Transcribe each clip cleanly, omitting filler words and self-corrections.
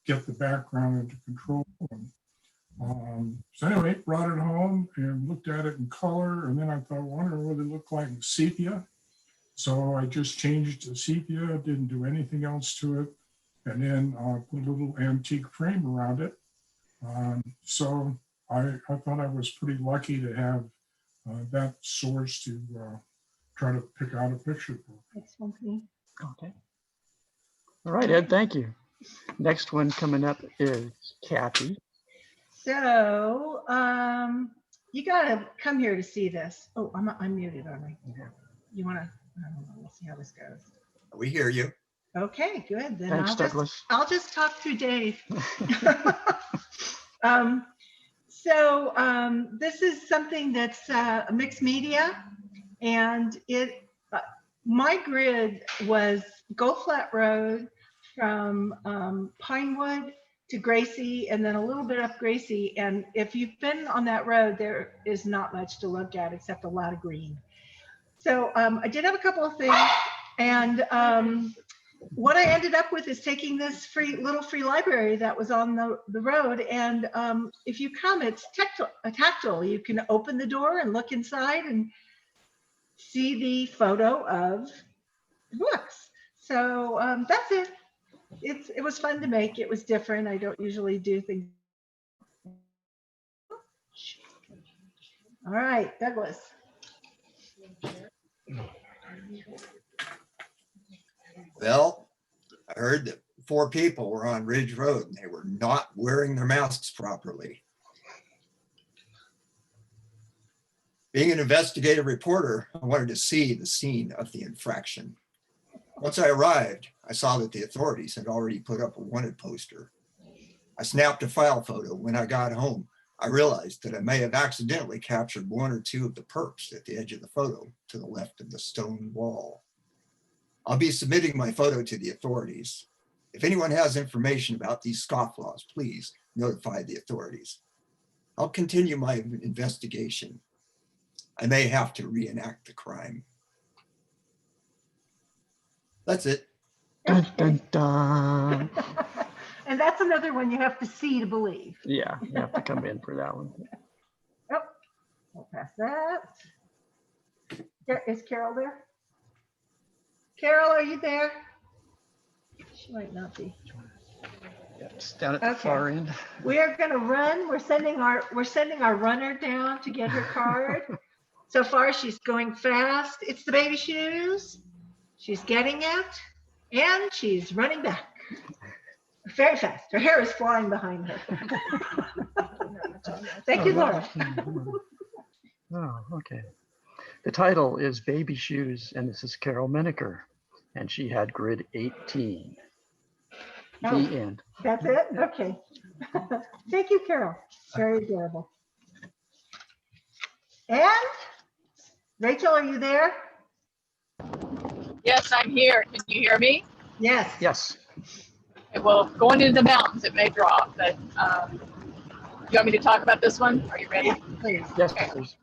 get the background into control. So anyway, brought it home and looked at it in color, and then I thought, I wonder what it looked like in sepia. So I just changed to sepia, didn't do anything else to it, and then put a little antique frame around it. So I thought I was pretty lucky to have that source to try to pick out a picture for. That's something. Okay. All right, Ed, thank you. Next one coming up is Kathy. So you gotta come here to see this. Oh, I'm muted, aren't I? You wanna? I don't know. We'll see how this goes. We hear you. Okay, good. Then Thanks, Douglas. I'll just talk through Dave. This is something that's mixed media, and my grid was Gold Flat Road from Pinewood to Gracie, and then a little bit up Gracie. And if you've been on that road, there is not much to look at except a lot of green. So I did have a couple of things, and what I ended up with is taking this little free library that was on the road, and if you come, it's tactile. You can open the door and look inside and see the photo of the books. So that's it. It was fun to make. It was different. I don't usually do things. All right, Douglas. Well, I heard that 4 people were on Ridge Road and they were not wearing their masks properly. Being an investigative reporter, I wanted to see the scene of the infraction. Once I arrived, I saw that the authorities had already put up a wanted poster. I snapped a file photo. When I got home, I realized that I may have accidentally captured 1 or 2 of the perps at the edge of the photo to the left of the stone wall. I'll be submitting my photo to the authorities. If anyone has information about these scofflaws, please notify the authorities. I'll continue my investigation. I may have to reenact the crime. That's it. Dun, dun, dun. And that's another one you have to see to believe. Yeah, you have to come in for that one. Oh, we'll pass that. Is Carol there? Carol, are you there? She might not be. Yeah, it's down at the far end. We are going to run. We're sending our runner down to get her card. So far, she's going fast. It's the baby shoes. She's getting it, and she's running back very fast. Her hair is flying behind her. Thank you, Laura. Oh, okay. The title is Baby Shoes, and this is Carol Menaker, and she had grid 18. Oh, the end. That's it? Okay. Thank you, Carol. Very adorable. And Rachel, are you there? Yes, I'm here. Can you hear me? Yes. Yes. Well, going into the mountains, it may drop, but you want me to talk about this one? Are you ready? Yeah, please. Yes, Okay. please.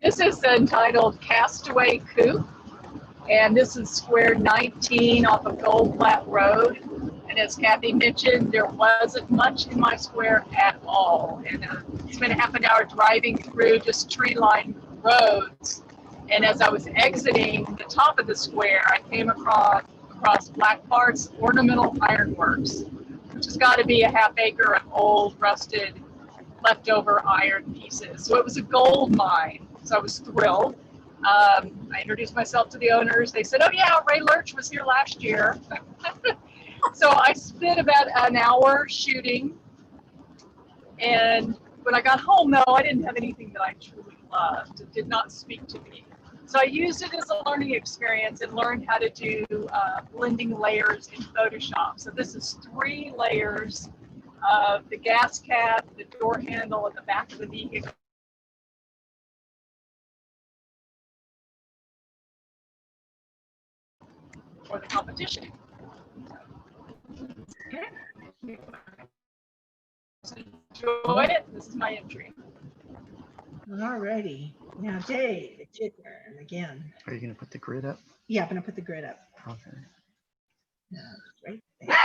This is entitled Castaway Coop, and this is square 19 off of Gold Flat Road. And as Kathy mentioned, there wasn't much in my square at all. And spent a half an hour driving through just tree-lined roads. And as I was exiting the top of the square, I came across Black Bart's Ornamental Ironworks, which has got to be a half acre of old, rusted, leftover iron pieces. So it was a gold mine. So I was thrilled. I introduced myself to the owners. They said, "Oh yeah, Ray Lurch was here last year." So I spent about an hour shooting. And when I got home, though, I didn't have anything that I truly loved. It did not speak to me. So I used it as a learning experience and learned how to do blending layers in Photoshop. So this is 3 layers of the gas cap, the door handle, and the back of the vehicle. For the competition. Okay. Enjoy it. This is my entry. All righty. Now, Dave, it's your turn again. Are you going to put the grid up? Yeah, I'm going to put the grid up. Okay. Right there.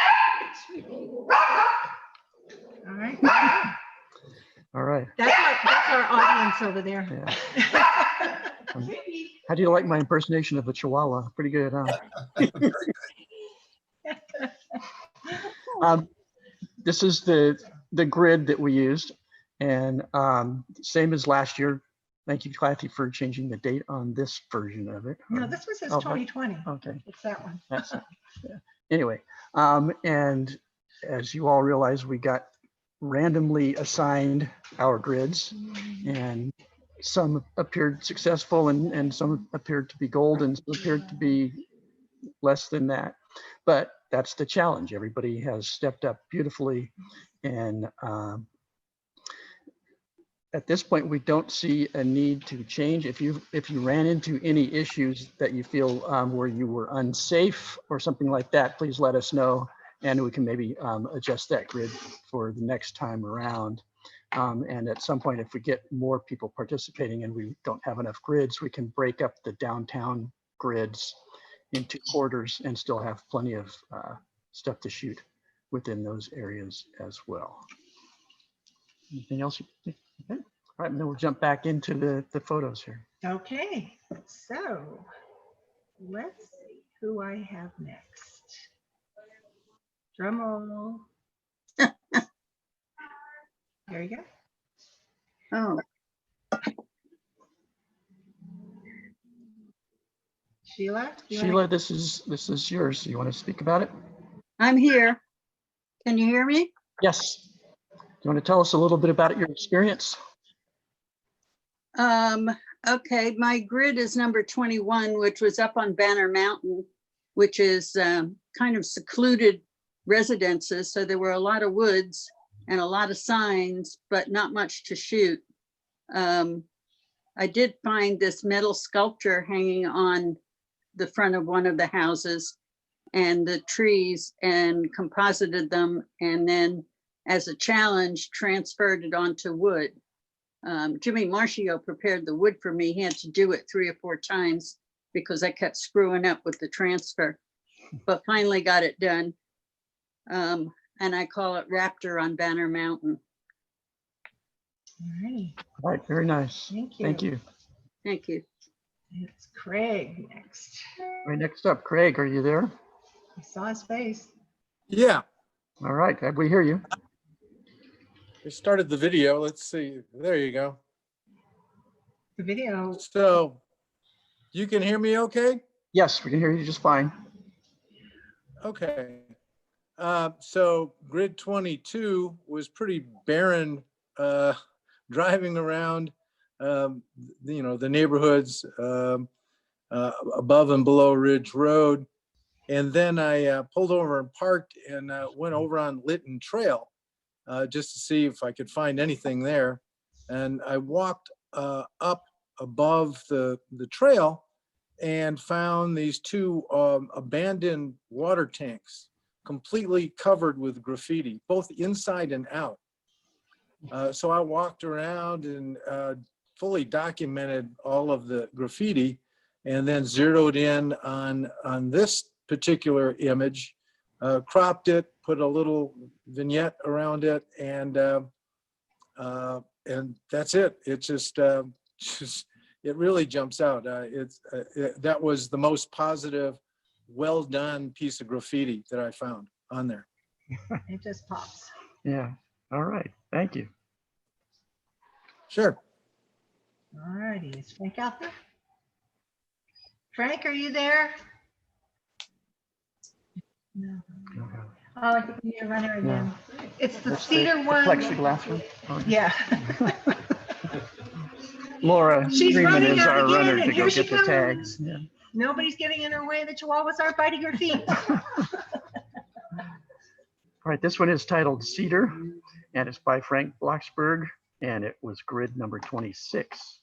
All right. That's our audience over there. Yeah. How do you like my impersonation of the Chihuahua? Pretty good, huh? This is the grid that we used, and same as last year. Thank you, Kathy, for changing the date on this version of it. No, this one says Oh, 2020. Okay. It's that one. That's it. Yeah. Anyway, and as you all realize, we got randomly assigned our grids, and some appeared successful and some appeared to be gold and some appeared to be less than that. But that's the challenge. Everybody has stepped up beautifully, and at this point, we don't see a need to change. If you ran into any issues that you feel where you were unsafe or something like that, please let us know, and we can maybe adjust that grid for the next time around. And at some point, if we get more people participating and we don't have enough grids, we can break up the downtown grids into quarters and still have plenty of stuff to shoot within those areas as well. Anything else? Okay. All right, and then we'll jump back into the photos here. Okay, so let's see who I have next. Drum roll. There you go. Oh, Sheila? Sheila, this is yours. You want to speak about it? I'm here. Can you hear me? Yes. Do you want to tell us a little bit about your experience? Okay, my grid is number 21, which was up on Banner Mountain, which is kind of secluded residences. So there were a lot of woods and a lot of signs, but not much to shoot. I did find this metal sculpture hanging on the front of one of the houses and the trees and composited them, and then as a challenge transferred it onto wood. Jimmy Marcio prepared the wood for me. He had to do it 3 or 4 times because I kept screwing up with the transfer, but finally got it done. And I call it Raptor on Banner Mountain. All right, All right, very nice. thank you. Thank you. Thank you. It's Craig next. Right, next up, Craig, are you there? I saw his face. Yeah, All right, we hear you. we started the video. Let's see. There you go. The video. So you can hear me okay? Yes, we can hear you just fine. Okay. So grid 22 was pretty barren, driving around, the neighborhoods above and below Ridge Road. And then I pulled over and parked and went over on Lytton Trail just to see if I could find anything there. And I walked up above the trail and found these 2 abandoned water tanks completely covered with graffiti, both inside and out. So I walked around and fully documented all of the graffiti and then zeroed in on this particular image, cropped it, put a little vignette around it, and that's it. It just it really jumps out. That was the most positive, well done piece of graffiti that I found on there. It just pops. Yeah. All right. Thank you. Sure. All righty, is Frank out there? Frank, are you there? No. Okay. Oh, I think we need a runner again. It's the That's cedar the one. plexiglass one. Oh, Yeah. Laura She's Freeman running is out our again, runner and to here go she get the comes. tags. Yeah. Nobody's getting in her way. The chihuahuas aren't biting her feet. All right, this one is titled Cedar, and it's by Frank Bloxberg, and it was grid number 26.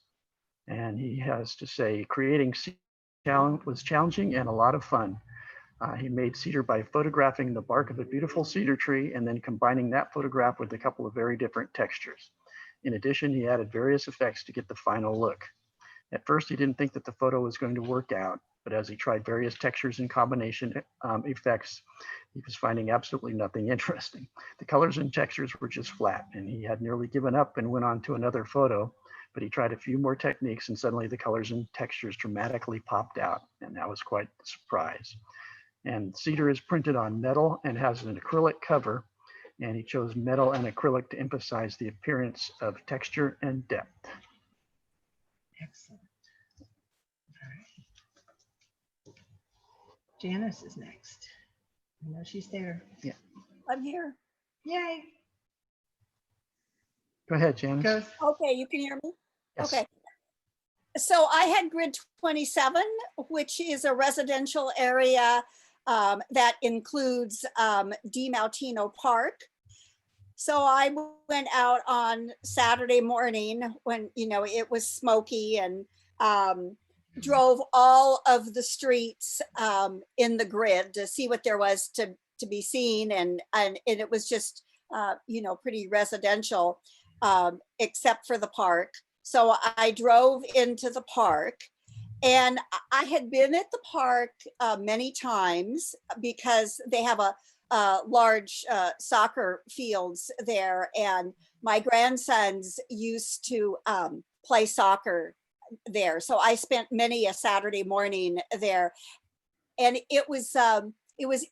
And he has to say, creating cedar was challenging and a lot of fun. He made cedar by photographing the bark of a beautiful cedar tree and then combining that photograph with a couple of very different textures. In addition, he added various effects to get the final look. At first, he didn't think that the photo was going to work out, but as he tried various textures and combination effects, he was finding absolutely nothing interesting. The colors and textures were just flat, and he had nearly given up and went on to another photo, but he tried a few more techniques and suddenly the colors and textures dramatically popped out, and that was quite the surprise. And cedar is printed on metal and has an acrylic cover, and he chose metal and acrylic to emphasize the appearance of texture and depth. Excellent. All right. Janice is next. I know she's there. Yeah. I'm here. Yay. Go ahead, Janice. Goes. Okay, you can hear me? Yes. Okay. So I had grid 27, which is a residential area that includes DiMautino Park. So I went out on Saturday morning when, you know, it was smoky, and drove all of the streets in the grid to see what there was to be seen. And it was just, you know, pretty residential, except for the park. So I drove into the park, and I had been at the park many times because they have a large soccer fields there, and my grandsons used to play soccer there. So I spent many a Saturday morning there, and it was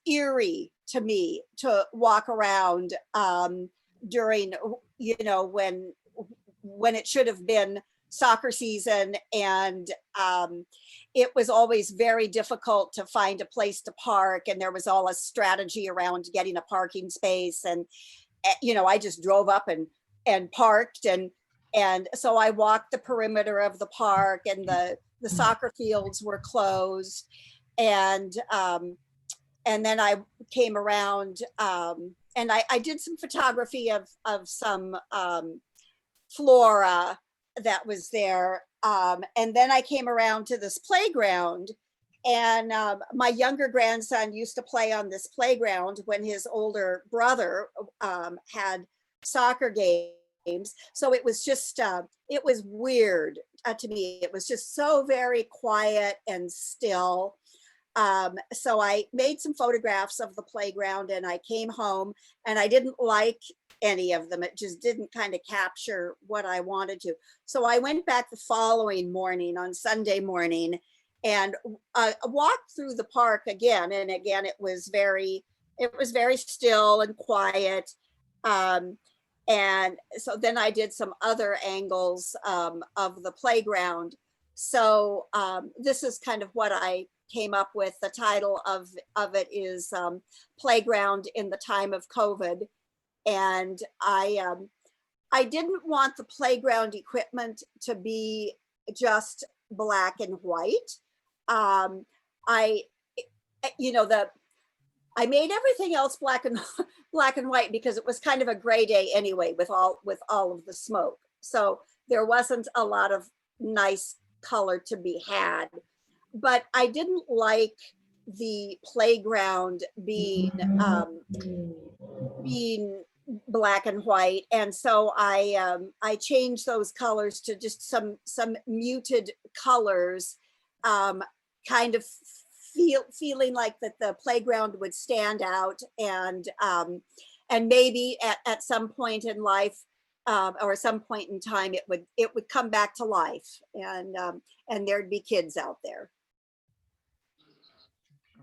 eerie to me to walk around during, you know, when it should have been soccer season, and it was always very difficult to find a place to park, and there was all a strategy around getting a parking space, and you know, I just drove up and parked, and so I walked the perimeter of the park, and the soccer fields were closed, and then I came around, and I did some photography of some flora that was there. And then I came around to this playground, and my younger grandson used to play on this playground when his older brother had soccer games. So it was just, it was weird to me. It was just so very quiet and still. So I made some photographs of the playground, and I came home, and I didn't like any of them. It just didn't kind of capture what I wanted to. So I went back the following morning, on Sunday morning, and walked through the park again. And again, it was very still and quiet. And so then I did some other angles of the playground. So this is kind of what I came up with. The title of it is Playground in the Time of COVID. And I didn't want the playground equipment to be just black and white. You know, I made everything else black and white because it was kind of a gray day anyway, with all of the smoke. So there wasn't a lot of nice color to be had. But I didn't like the playground being black and white, and so I changed those colors to just some muted colors, kind of feeling like that the playground would stand out, and maybe at some point in life, or some point in time, it would come back to life, and there'd be kids out there.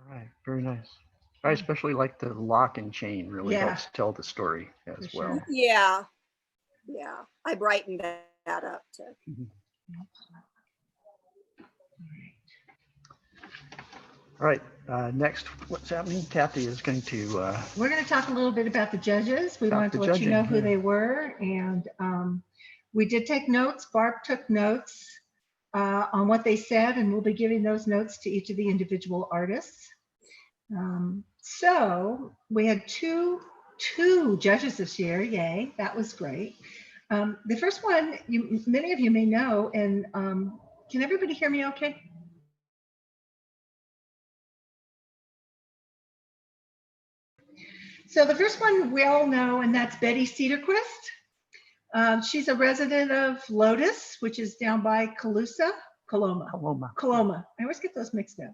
All right, very nice. I especially like the lock and chain, really helps tell the story as For well. sure. Yeah, I brightened that up too. Mhm. All right, next, what's happening? Kathy is going to, We're going to talk a little bit about the judges. We About wanted the to let you know judging, who yeah. they were, and we did take notes. Barb took notes on what they said, and we'll be giving those notes to each of the individual artists. So we had two judges this year. Yay, that was great. The first one, many of you may know, and can everybody hear me okay? So the first one we all know, and that's Betty Cedarquist. She's a resident of Lotus, which is down by Colusa, Coloma. Paloma. Coloma. I always get those mixed up.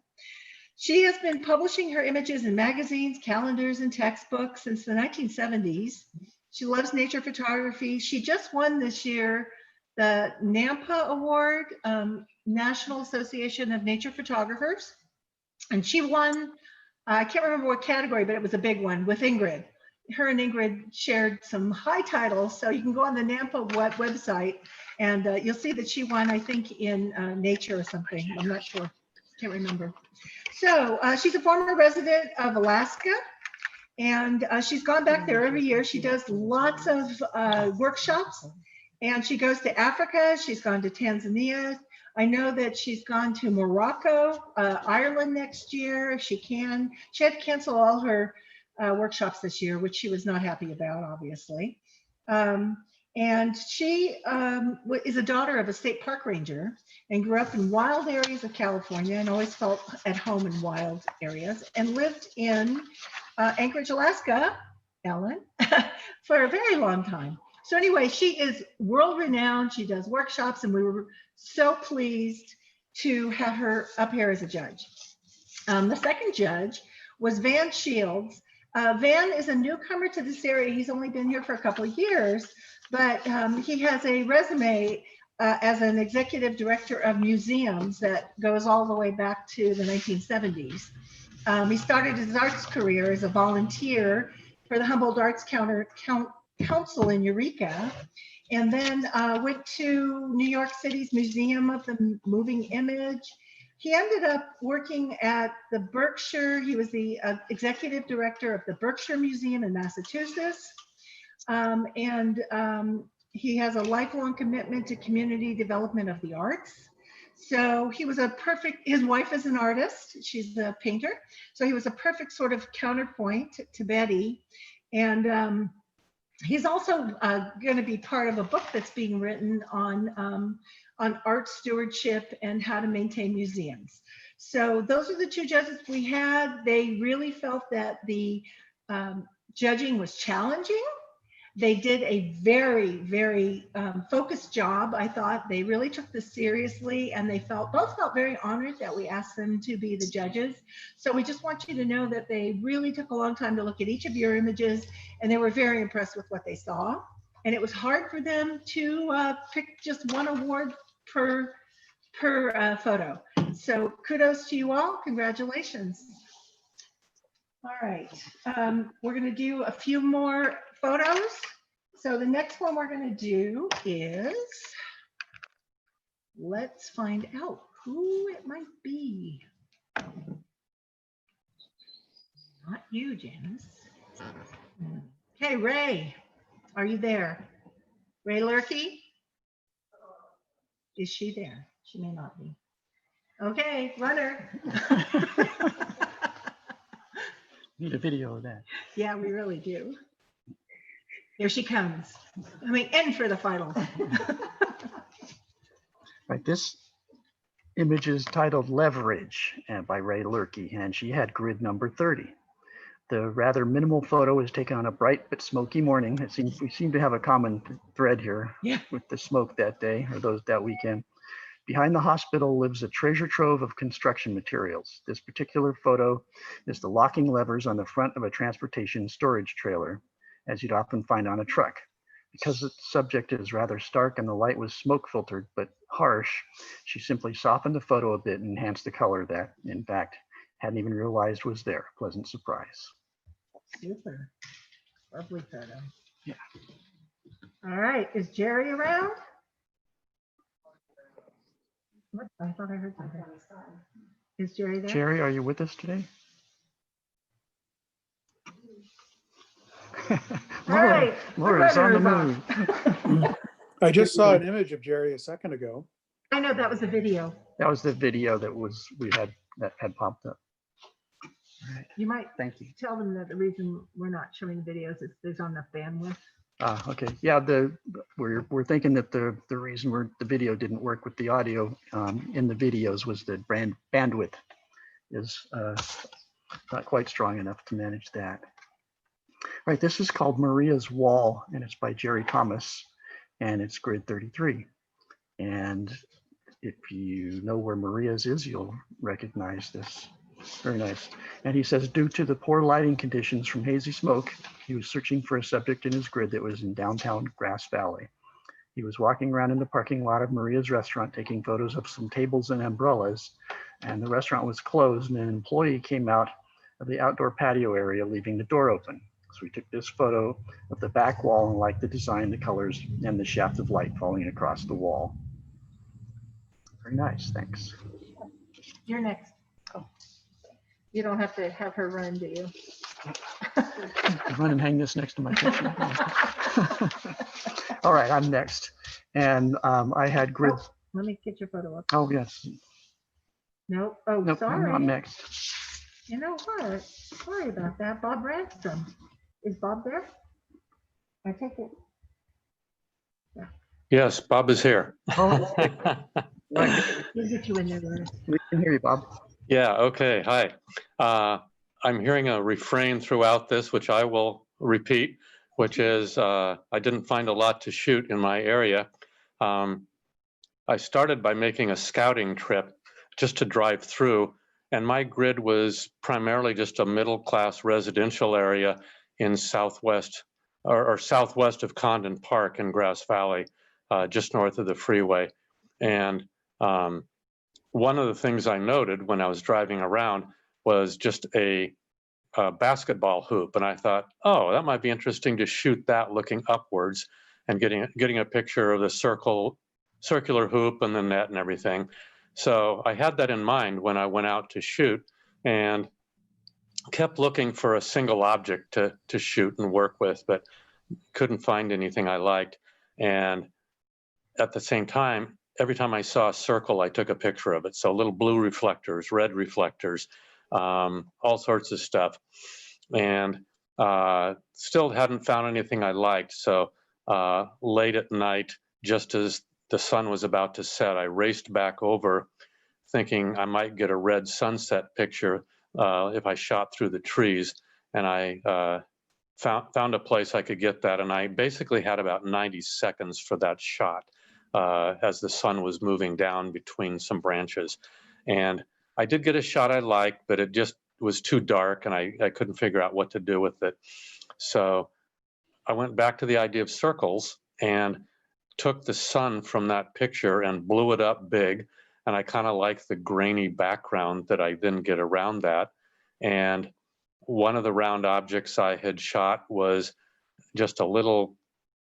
She has been publishing her images in magazines, calendars, and textbooks since the 1970s. She loves nature photography. She just won this year the NAMPA Award, National Association of Nature Photographers. And she won, I can't remember what category, but it was a big one with Ingrid. Her and Ingrid shared some high titles. So you can go on the NAMPA website and you'll see that she won, I think, in nature or something. I'm not sure. Can't remember. So she's a former resident of Alaska, and she's gone back there every year. She does lots of workshops, and she goes to Africa. She's gone to Tanzania. I know that she's gone to Morocco, Ireland next year if she can. She had to cancel all her workshops this year, which she was not happy about, obviously. And she is a daughter of a state park ranger and grew up in wild areas of California and always felt at home in wild areas and lived in Anchorage, Alaska, Ellen, for a very long time. So anyway, she is world renowned. She does workshops, and we were so pleased to have her up here as a judge. The second judge was Van Shields. Van is a newcomer to this area. He's only been here for a couple of years, but he has a resume as an executive director of museums that goes all the way back to the 1970s. He started his arts career as a volunteer for the Humboldt Arts Council in Eureka, and then went to New York City's Museum of the Moving Image. He ended up working at the Berkshire. He was the executive director of the Berkshire Museum in Massachusetts. He has a lifelong commitment to community development of the arts. So he was his wife is an artist. She's a painter. So he was a perfect sort of counterpoint to Betty. And he's also going to be part of a book that's being written on art stewardship and how to maintain museums. So those are the two judges we had. They really felt that the judging was challenging. They did a very, very focused job. I thought they really took this seriously, and they both felt very honored that we asked them to be the judges. So we just want you to know that they really took a long time to look at each of your images, and they were very impressed with what they saw. And it was hard for them to pick just one award per photo. So kudos to you all. Congratulations. All right, we're going to do a few more photos. So the next one we're going to do is, let's find out who it might be. Not you, Janice. Okay, Ray, are you there? Ray Lurkey? Is she there? She may not be. Okay, runner. Need a video of that. Yeah, we really do. Here she comes. I mean, and for the final. Right, this image is titled Leverage by Ray Lurkey, and she had grid number 30. The rather minimal photo was taken on a bright but smoky morning. We seem to have a common thread here with the smoke that day or that weekend. Behind the hospital lives a treasure trove of construction materials. This particular photo is the locking levers on the front of a transportation storage trailer, as you'd often find on a truck. Because the subject is rather stark and the light was smoke filtered but harsh, she simply softened the photo a bit and enhanced the color that, in fact, hadn't even realized was there. Pleasant surprise. Super. Lovely photo. Yeah. All right, is Jerry around? What? I thought I heard something. Is Jerry there? Jerry, are you with us today? Right. Laura's on the move. I just saw an image of Jerry a second ago. I know that was a video. That was the video that had popped up. All right. You might Thank you. tell them that the reason we're not showing videos is there's not enough bandwidth. Okay. Yeah, we're thinking that the reason the video didn't work with the audio in the videos was that bandwidth is not quite strong enough to manage that. Right, this is called Maria's Wall, and it's by Jerry Thomas, and it's grid 33. And if you know where Maria's is, you'll recognize this. Very nice. And he says, due to the poor lighting conditions from hazy smoke, he was searching for a subject in his grid that was in downtown Grass Valley. He was walking around in the parking lot of Maria's restaurant, taking photos of some tables and umbrellas, and the restaurant was closed, and an employee came out of the outdoor patio area, leaving the door open. So we took this photo of the back wall and liked the design, the colors, and the shaft of light falling across the wall. Very nice, thanks. You're next. Oh. You don't have to have her run, do you? Run and hang this next to my picture. All right, I'm next. And I had grid. Oh, let me get your photo up. Oh, yes. No, oh, Nope, I'm sorry. not next. You know what? Sorry about that. Bob Ransom. Is Bob there? I take it. Yes, Bob is here. Oh, right. We'll get you in there later. We can hear you, Bob. Yeah, okay, hi. I'm hearing a refrain throughout this, which I will repeat, which is I didn't find a lot to shoot in my area. I started by making a scouting trip just to drive through, and my grid was primarily just a middle-class residential area in southwest or southwest of Condon Park in Grass Valley, just north of the freeway. And one of the things I noted when I was driving around was just a basketball hoop, and I thought, oh, that might be interesting to shoot that looking upwards and getting a picture of the circular hoop and the net and everything. So I had that in mind when I went out to shoot, and kept looking for a single object to shoot and work with, but couldn't find anything I liked. And at the same time, every time I saw a circle, I took a picture of it. So little blue reflectors, red reflectors, all sorts of stuff. And still hadn't found anything I liked. So late at night, just as the sun was about to set, I raced back over thinking I might get a red sunset picture if I shot through the trees. And I found a place I could get that. And I basically had about 90 seconds for that shot as the sun was moving down between some branches. And I did get a shot I liked, but it just was too dark and I couldn't figure out what to do with it. So I went back to the idea of circles and took the sun from that picture and blew it up big. And I kind of like the grainy background that I then get around that. And one of the round objects I had shot was just a little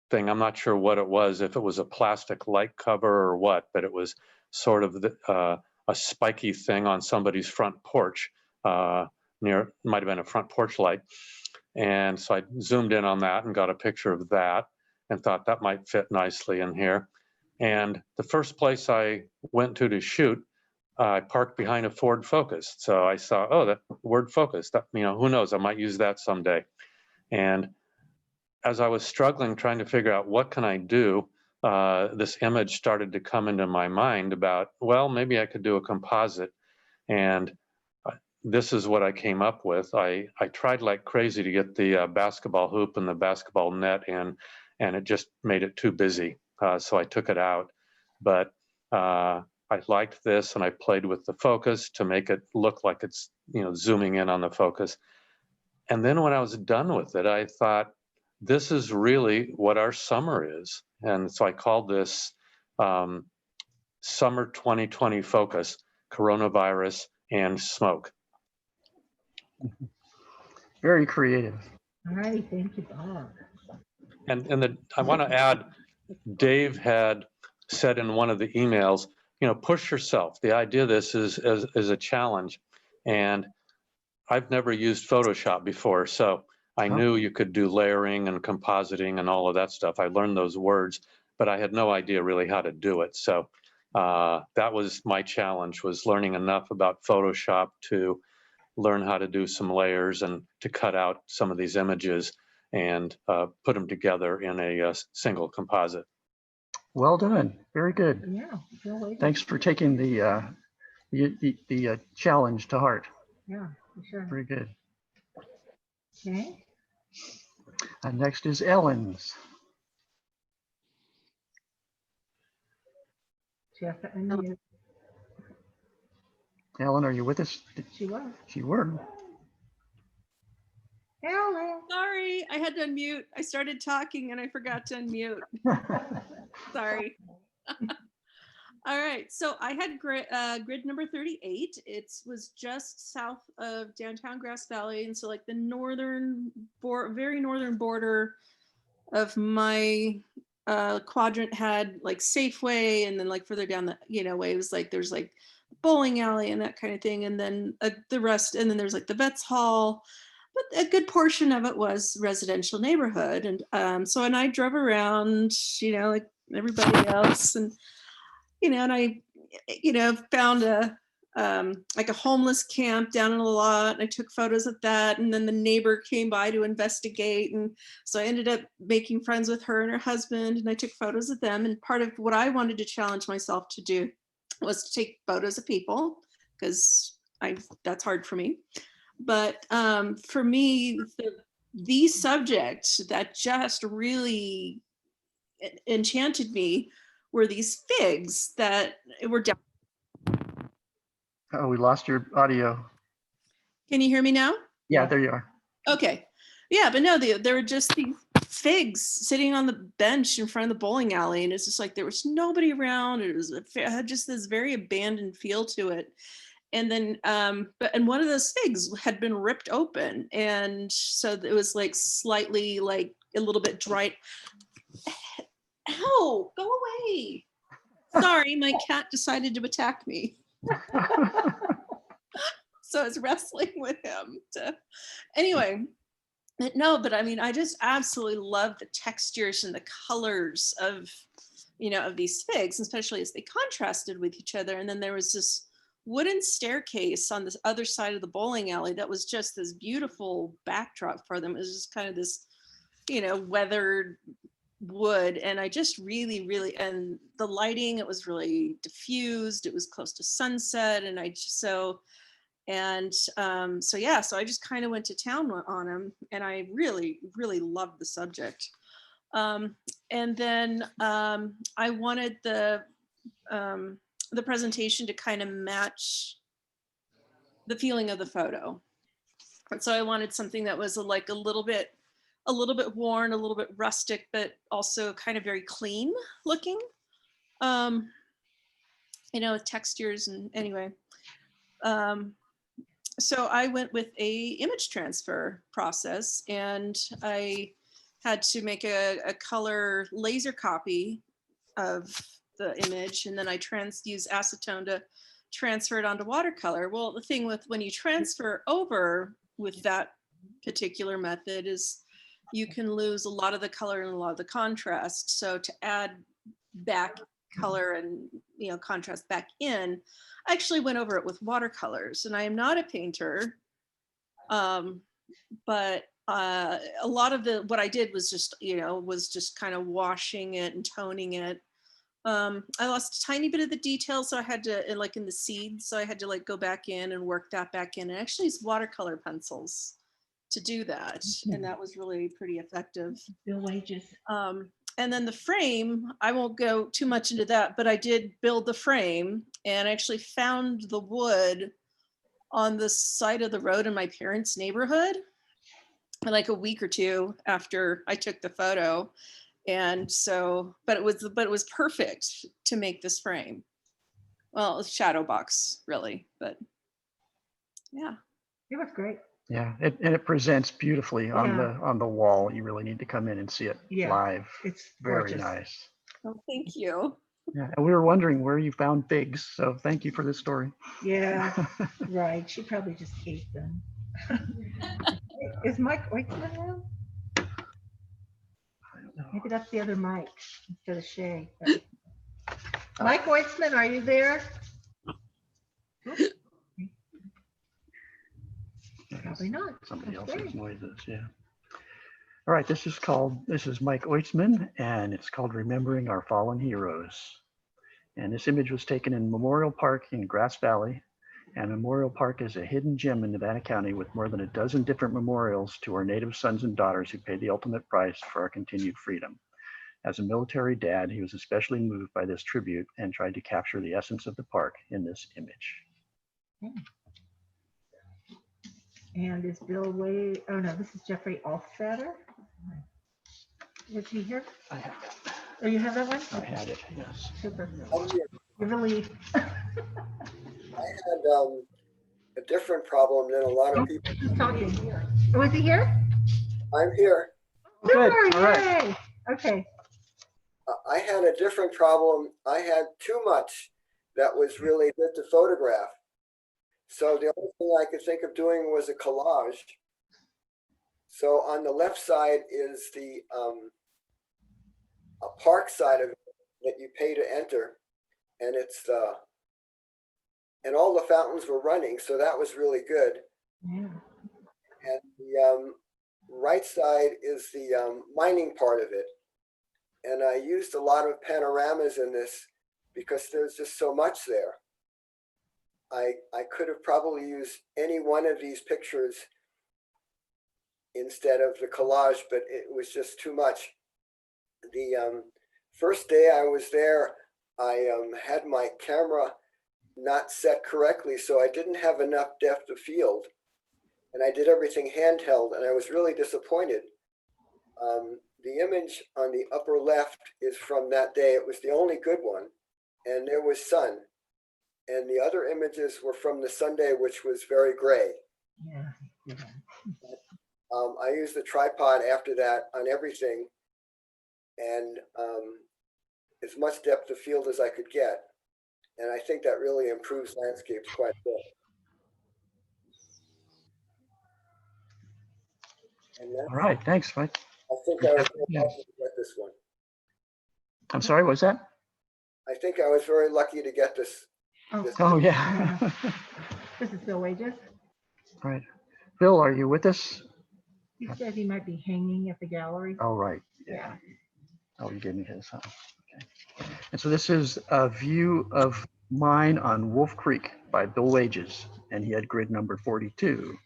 thing. I'm not sure what it was, if it was a plastic light cover or what, but it was sort of a spiky thing on somebody's front porch near, might have been a front porch light. And so I zoomed in on that and got a picture of that and thought that might fit nicely in here. And the first place I went to shoot, I parked behind a Ford Focus. So I saw, oh, that word Focus, that, you know, who knows, I might use that someday. And as I was struggling, trying to figure out what can I do, this image started to come into my mind about, well, maybe I could do a composite. And this is what I came up with. I tried like crazy to get the basketball hoop and the basketball net in, and it just made it too busy. So I took it out. But I liked this, and I played with the focus to make it look like it's, you know, zooming in on the focus. And then when I was done with it, I thought, this is really what our summer is. And so I called this Summer 2020 Focus, Coronavirus and Smoke. Very creative. All right, thank you, Bob. And I want to add, Dave had said in one of the emails, you know, push yourself. The idea of this is a challenge. And I've never used Photoshop before, so I knew you could do layering and compositing and all of that stuff. I learned those words, but I had no idea really how to do it. So that was my challenge, was learning enough about Photoshop to learn how to do some layers and to cut out some of these images and put them together in a single composite. Well done. Very good. Yeah. Really. Thanks for taking the challenge to heart. Yeah, for sure. Very good. Okay. And next is Ellen's. She has to unmute. Ellen, are you with us? She was. She were. Ellen. Sorry, I had to unmute. I started talking and I forgot to unmute. Sorry. All right, so I had grid number 38. It was just south of downtown Grass Valley, and so like the very northern border of my quadrant had like Safeway, and then like further down the way it was like there's like bowling alley and that kind of thing, and then the rest, and then there's like the Vets Hall, but a good portion of it was residential neighborhood, and and I drove around, like everybody else, and and I, found a like a homeless camp down in a lot. And I took photos of that. And then the neighbor came by to investigate. And so I ended up making friends with her and her husband. And I took photos of them. And part of what I wanted to challenge myself to do was to take photos of people, because that's hard for me. But for me, the subject that just really enchanted me were these figs that were down. Oh, we lost your audio. Can you hear me now? Yeah, there you are. Okay. Yeah, but no, there were just these figs sitting on the bench in front of the bowling alley, and it's just like there was nobody around. It had just this very abandoned feel to it. And then, and one of those figs had been ripped open, and so it was like slightly like a little bit dry. Ow, go away. Sorry, my cat decided to attack me. So I was wrestling with him. Anyway, but I mean, I just absolutely love the textures and the colors of, of these figs, especially as they contrasted with each other. And then there was this wooden staircase on this other side of the bowling alley that was just this beautiful backdrop for them. It was just kind of this, weathered wood, and I just really and the lighting, it was really diffused, it was close to sunset, and so I just kind of went to town on them, and I really loved the subject. And then I wanted the presentation to kind of match the feeling of the photo, and so I wanted something that was like a little bit worn, a little bit rustic, but also kind of very clean looking, with textures. And anyway, so I went with a image transfer process, and I had to make a color laser copy of the image, and then I use acetone to transfer it onto watercolor. Well, the thing with when you transfer over with that particular method is you can lose a lot of the color and a lot of the contrast. So to add back color and contrast back in, I actually went over it with watercolors. And I am not a painter, but a lot of what I did was just kind of washing it and toning it. I lost a tiny bit of the detail, so I had to, like in the seeds, so I had to like go back in and work that back in, and actually use watercolor pencils to do that. And that was really pretty effective. Bill Wages. And then the frame, I won't go too much into that, but I did build the frame, and actually found the wood on the side of the road in my parents' neighborhood, like a week or two after I took the photo. And so, but it was perfect to make this frame. Well, it's shadow box really, but yeah. It was great. Yeah, and it presents beautifully on the wall. You really need to come in and see it live. It's very gorgeous. nice. Oh, thank you. Yeah, and we were wondering where you found figs, so thank you for this story. Yeah, right. She probably just ate them. Is Mike Oitzman around? Maybe that's the other Mike instead of Shay. Mike Oitzman, are you there? Probably not. Somebody That's else's great. noises, yeah. All right, this is Mike Oitzman, and it's called Remembering Our Fallen Heroes. And this image was taken in Memorial Park in Grass Valley. And Memorial Park is a hidden gem in Nevada County with more than a dozen different memorials to our native sons and daughters who paid the ultimate price for our continued freedom. As a military dad, he was especially moved by this tribute and tried to capture the essence of the park in this image. And is Bill Way, oh no, this is Jeffrey Alstetter. Was he here? I have that. Oh, you have that one? I had it, yes. Super. I'm here. You really, I had a different problem than a lot of people. who's talking? Was he here? I'm here. Good, Super, all right. yay. Okay. I had a different problem. I had too much that was really good to photograph. So the only thing I could think of doing was a collage. So on the left side is the a park side of it that you pay to enter, and it's and all the fountains were running, so that was really good. Yeah. And the right side is the mining part of it. And I used a lot of panoramas in this because there's just so much there. I could have probably used any one of these pictures instead of the collage, but it was just too much. The first day I was there, I had my camera not set correctly, so I didn't have enough depth of field. And I did everything handheld, and I was really disappointed. The image on the upper left is from that day. It was the only good one, and there was sun. And the other images were from the Sunday, which was very gray. Yeah. I used the tripod after that on everything, and as much depth of field as I could get. And I think that really improves landscapes quite a bit. And All right, thanks, Mike. I think I was very Yeah. lucky to get this one. I'm sorry, what was that? I think I was very lucky to get this. Oh, Oh, yeah. this is Bill Wages. All right. Bill, are you with us? He said he might be hanging at the gallery. Oh, right. Yeah. Oh, you gave me his, huh? Okay. And so this is a view of mine on Wolf Creek by Bill Wages, and he had grid number 42.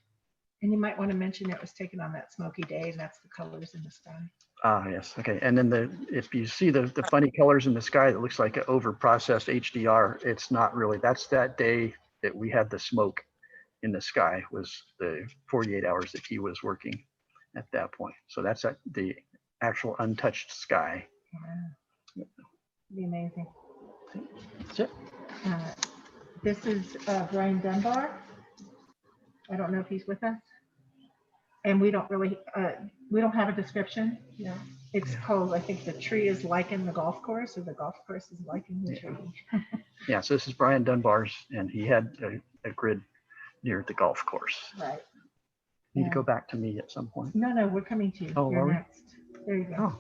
And you might want to mention it was taken on that smoky day, and that's the colors in the sky. Ah, yes. Okay. And then if you see the funny colors in the sky that looks like an over-processed HDR, it's not really. That's that day that we had the smoke in the sky, was the 48 hours that he was working at that point. So that's the actual untouched sky. Wow. Be amazing. That's it. This is Brian Dunbar. I don't know if he's with us. And we don't really, we don't have a description. Yeah. It's called, I think the tree is liking the golf course, or the golf course is liking the tree. Yeah, so this is Brian Dunbar's, and he had a grid near the golf course. Right. Need to go back to me at some point. No, we're coming to you. Oh, You're are we? next. There you go.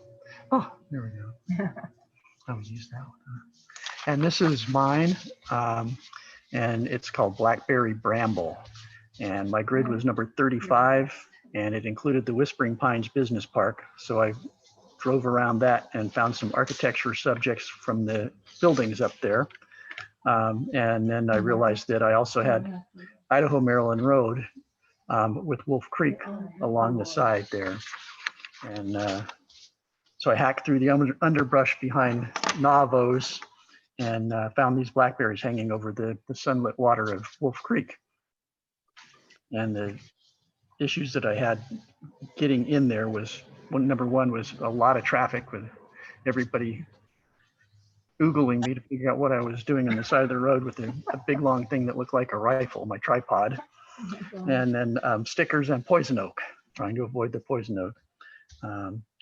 Oh, there we go. I would use that one. And this is mine, and it's called Blackberry Bramble. And my grid was number 35, and it included the Whispering Pines Business Park. So I drove around that and found some architecture subjects from the buildings up there. And then I realized that I also had Idaho Maryland Road with Wolf Creek along the side there. And so I hacked through the underbrush behind Navos and found these blackberries hanging over the sunlit water of Wolf Creek. And the issues that I had getting in there was, number one was a lot of traffic with everybody oogling me to figure out what I was doing on the side of the road with a big long thing that looked like a rifle, my tripod. And then stickers and poison oak, trying to avoid the poison oak.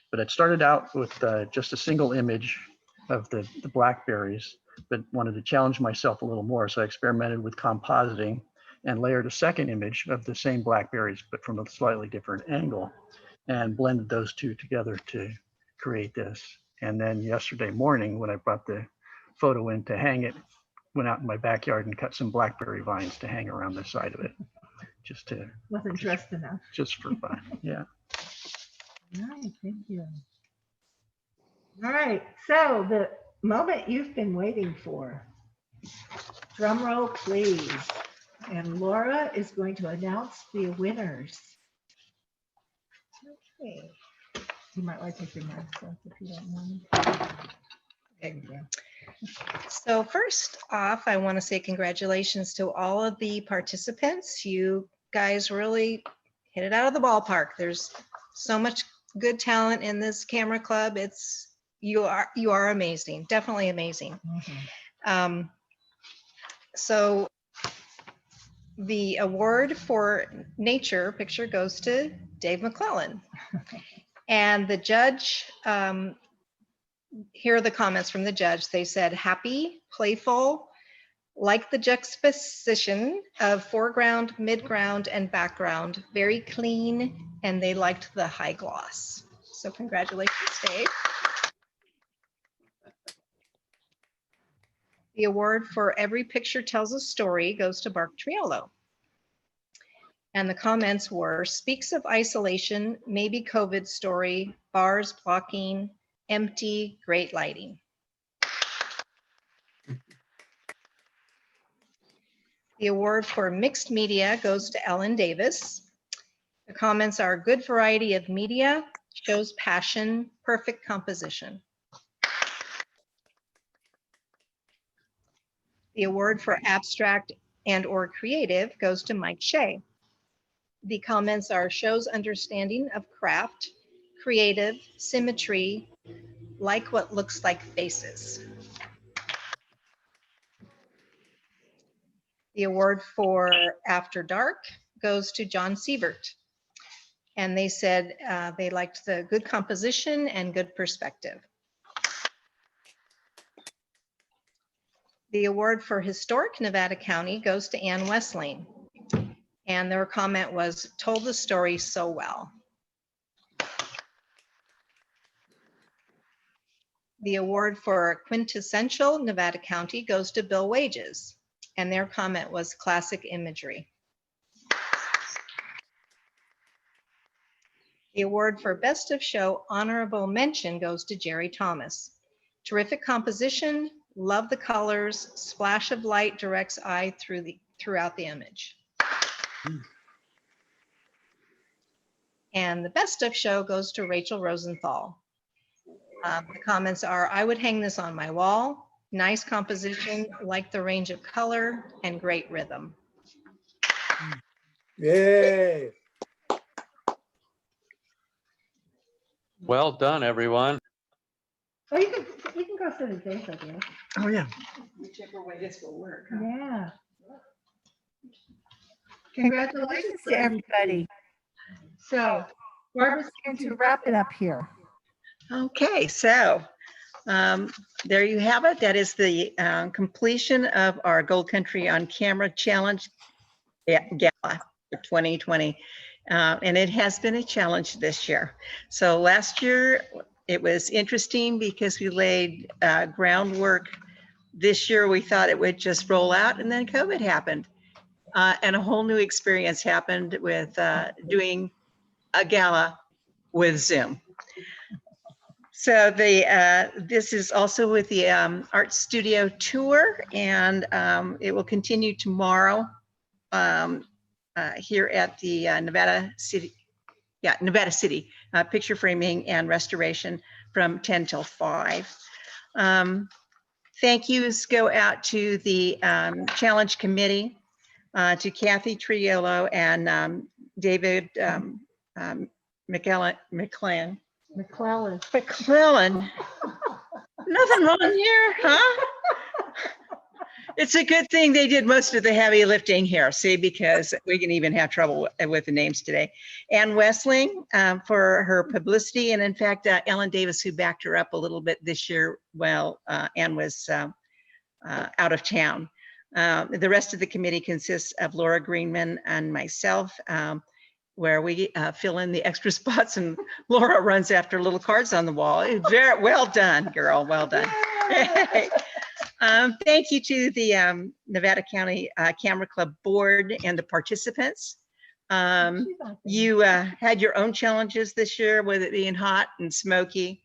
But it started out with just a single image of the blackberries, but wanted to challenge myself a little more. So I experimented with compositing and layered a second image of the same blackberries, but from a slightly different angle, and blended those two together to create this. And then yesterday morning, when I brought the photo in to hang it, went out in my backyard and cut some blackberry vines to hang around the side of it, just to. Wasn't dressed enough. Just for fun, yeah. All right, thank you. All right, so the moment you've been waiting for. Drum roll, please. And Laura is going to announce the winners. Okay. You might like to take your mask off if you don't mind. There you go. So first off, I want to say congratulations to all of the participants. You guys really hit it out of the ballpark. There's so much good talent in this camera club. You are amazing, definitely amazing. So the award for nature picture goes to Dave McClellan. And the judge, here are the comments from the judge. They said, happy, playful, like the juxtaposition of foreground, midground, and background, very clean, and they liked the high gloss. So congratulations, Dave. The award for every picture tells a story goes to Bark Triolo. And the comments were, speaks of isolation, maybe COVID story, bars blocking, empty, great lighting. The award for mixed media goes to Ellen Davis. The comments are good variety of media, shows passion, perfect composition. The award for abstract and or creative goes to Mike Shea. The comments are shows understanding of craft, creative, symmetry, like what looks like faces. The award for After Dark goes to John Sievert. And they said they liked the good composition and good perspective. The award for Historic Nevada County goes to Ann Westling. And their comment was, told the story so well. The award for Quintessential Nevada County goes to Bill Wages. And their comment was classic imagery. The award for Best of Show honorable mention goes to Jerry Thomas. Terrific composition, love the colors, splash of light directs eye throughout the image. And the Best of Show goes to Rachel Rosenthal. The comments are, I would hang this on my wall. Nice composition, like the range of color and great rhythm. Yay. Well done, everyone. Oh, you can go through the days, I guess. Oh, yeah. Whichever way this will work. Yeah. Congratulations to everybody. So Barbara's going to wrap it up here. Okay, so there you have it. That is the completion of our Gold Country on Camera Challenge Gala for 2020. And it has been a challenge this year. So last year, it was interesting because we laid groundwork. This year, we thought it would just roll out, and then COVID happened. And a whole new experience happened with doing a gala with Zoom. So this is also with the Art Studio Tour, and it will continue tomorrow here at the Nevada City Picture Framing and Restoration from 10 till 5. Thank yous go out to the Challenge Committee, to Kathy Triolo and David McClellan. Nothing wrong here, huh? It's a good thing they did most of the heavy lifting here, see, because we can even have trouble with the names today. Ann Westling for her publicity, and in fact, Ellen Davis, who backed her up a little bit this year while Ann was out of town. The rest of the committee consists of Laura Greenman and myself, where we fill in the extra spots, and Laura runs after little cards on the wall. Very well done, girl, well done. Thank you to the Nevada County Camera Club Board and the participants. You had your own challenges this year, with it being hot and smoky,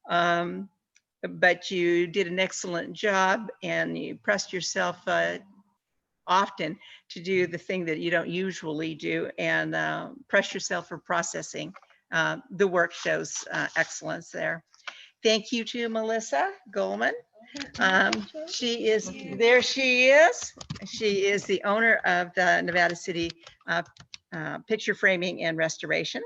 but you did an excellent job, and you pressed yourself often to do the thing that you don't usually do, and press yourself for processing the work shows excellence there. Thank you to Melissa Goldman. She is, there she is. She is the owner of the Nevada City Picture Framing and Restoration.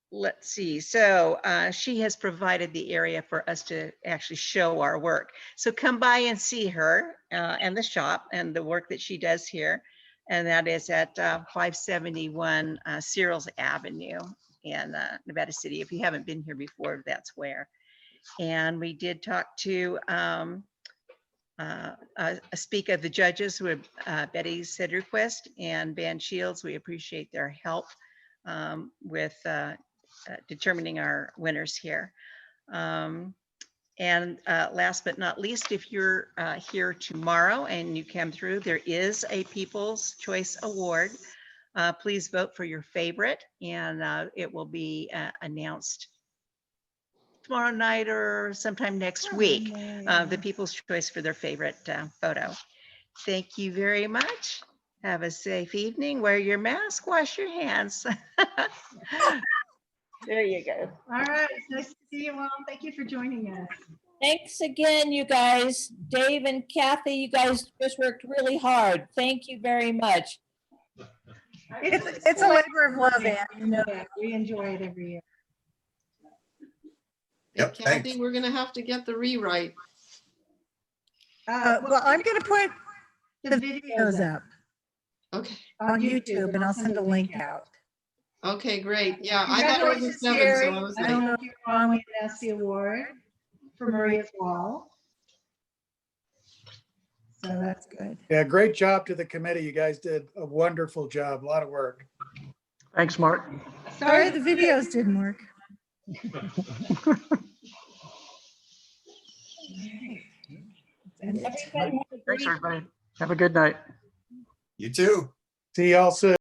Let's see, so she has provided the area for us to actually show our work. So come by and see her and the shop and the work that she does here. And that is at 571 Searles Avenue in Nevada City. If you haven't been here before, that's where. And we did talk to speak of the judges who have Betty Sedderquist and Van Shields. We appreciate their help with determining our winners here. And last but not least, if you're here tomorrow and you come through, there is a People's Choice Award. Please vote for your favorite, and it will be announced tomorrow night or sometime next week. The People's Choice for their favorite photo. Thank you very much. Have a safe evening. Wear your mask, wash your hands. There you go. All right, it's nice to see you all. Thank you for joining us. Thanks again, you guys. Dave and Kathy, you guys just worked really hard. Thank you very much. It's a labor of love, Ann. You know. Yeah, we enjoy it every year. Yep, Kathy, thanks. we're gonna have to get the rewrite. Well, I'm going to put the the videos videos up Okay, on YouTube and I'll send a link out. okay, great. Yeah, I thought it was a Congratulations, 7, Gary. so I was I like, don't know if you're on, we announced the award for Maria's Wall. So that's good. Yeah, great job to the committee. You guys did a wonderful job, a lot of work. Thanks, Mark. Sorry, the videos didn't work. Everybody have a Thanks, great everybody. Have a good night. You too. See y'all soon.